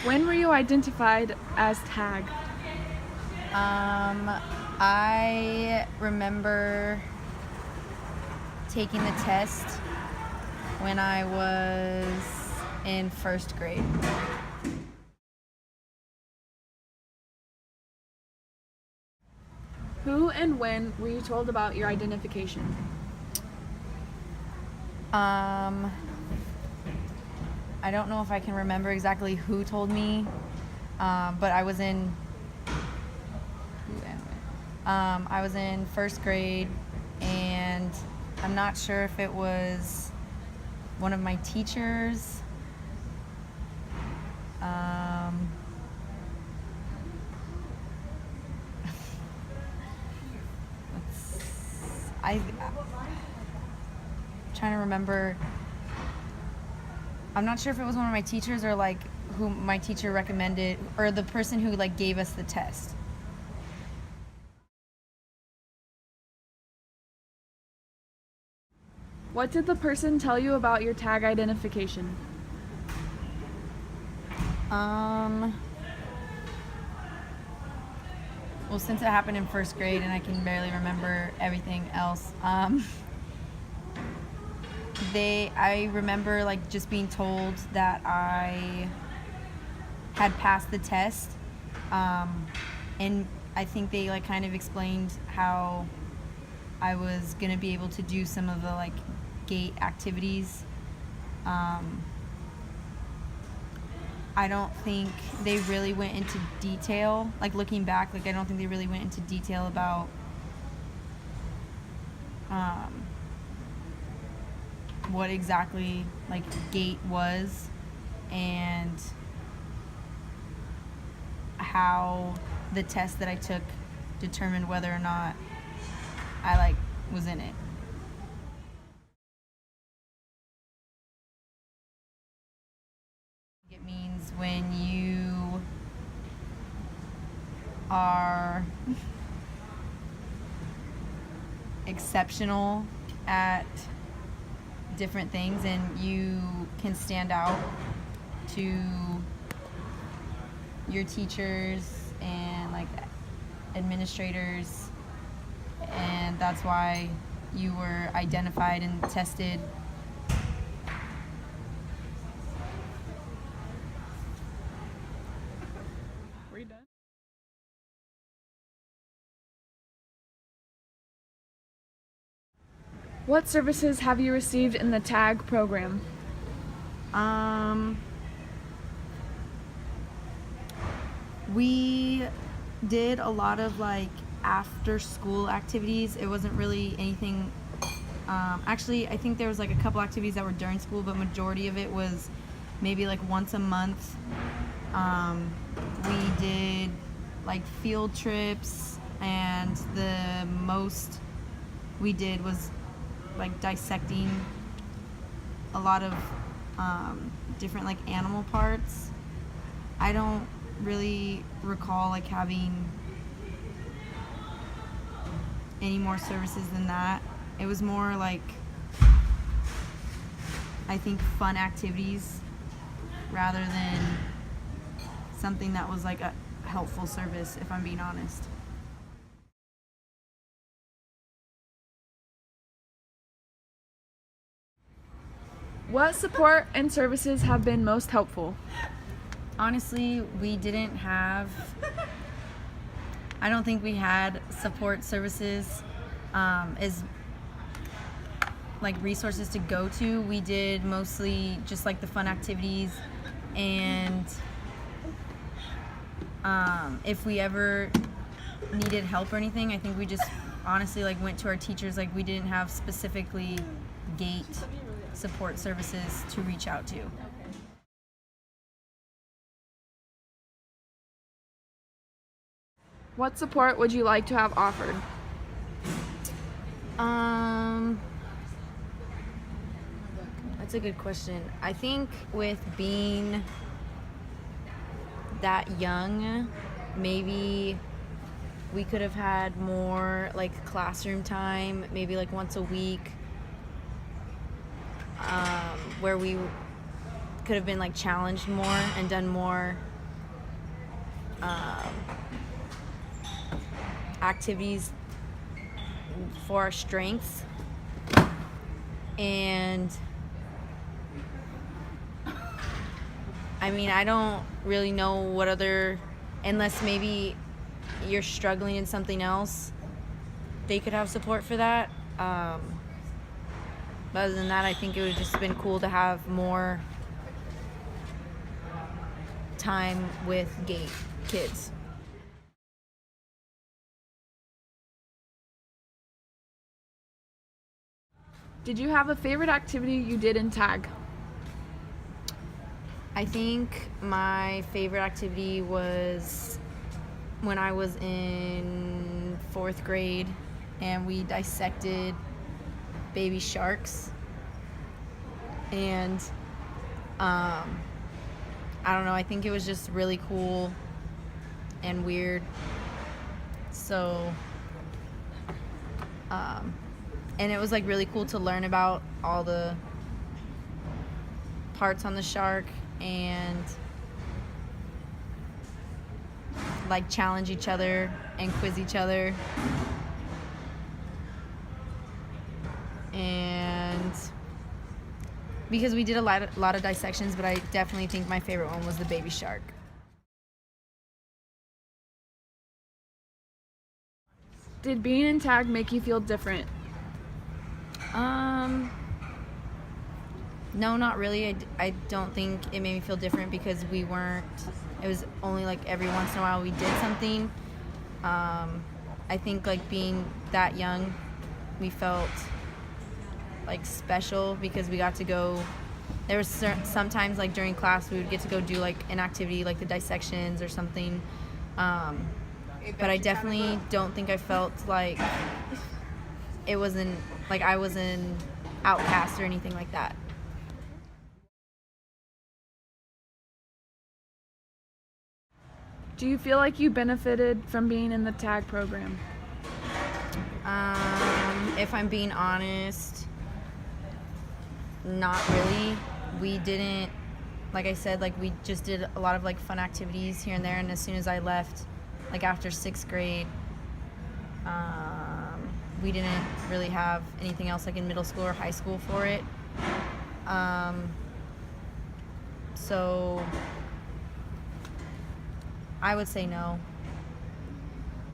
When were you identified as tag? I remember taking the test when I was in first grade. Who and when were you told about your identification? I don't know if I can remember exactly who told me, but I was in first grade, and I'm not sure if it was one of my teachers. I'm trying to remember. I'm not sure if it was one of my teachers or like who my teacher recommended, or the person who like gave us the test. What did the person tell you about your tag identification? Well, since it happened in first grade and I can barely remember everything else, I remember like just being told that I had passed the test, and I think they like kind of explained how I was gonna be able to do some of the like gate activities. I don't think they really went into detail, like looking back, like I don't think they really went into detail about what exactly like gait was and how the test that I took determined whether or not I like was in it. It means when you are exceptional at different things and you can stand out to your teachers and like administrators, and that's why you were identified and tested. Were you done? What services have you received in the tag program? We did a lot of like after school activities. It wasn't really anything. Actually, I think there was like a couple activities that were during school, but majority of it was maybe like once a month. We did like field trips, and the most we did was like dissecting a lot of different like animal parts. I don't really recall like having any more services than that. It was more like, I think, fun activities rather than something that was like a helpful service, if I'm being honest. What support and services have been most helpful? Honestly, I don't think we had support services as like resources to go to. We did mostly just like the fun activities, and if we ever needed help or anything, I think we just honestly like went to our teachers. Like we didn't have specifically gate support services to reach out to. What support would you like to have offered? That's a good question. I think with being that young, maybe we could have had more like classroom time, maybe like once a week, where we could have been like challenged more and done more activities for our strengths, and I mean, I don't really know what other, unless maybe you're struggling in something else, they could have support for that. But other than that, I think it would have just been cool to have more time with gay kids. Did you have a favorite activity you did in tag? I think my favorite activity was when I was in 4th grade and we dissected baby sharks. And I don't know, I think it was just really cool and weird. So, and it was like really cool to learn about all the parts on the shark and like challenge each other and quiz each other. And because we did a lot of dissections, but I definitely think my favorite one was the baby shark. Did being in tag make you feel different? No, not really. I don't think it made me feel different because it was only like every once in a while we did something. I think like being that young, we felt like special because we got to go. There was sometimes like during class we would get to go do like an activity like the dissections or something. But I definitely don't think I felt like it wasn't like I was an outcast or anything like that. Do you feel like you benefited from being in the tag program? If I'm being honest, not really. We didn't, like I said, like we just did a lot of like fun activities here and there, and as soon as I left, like after 6th grade, we didn't really have anything else like in middle school or high school for it. So I would say no.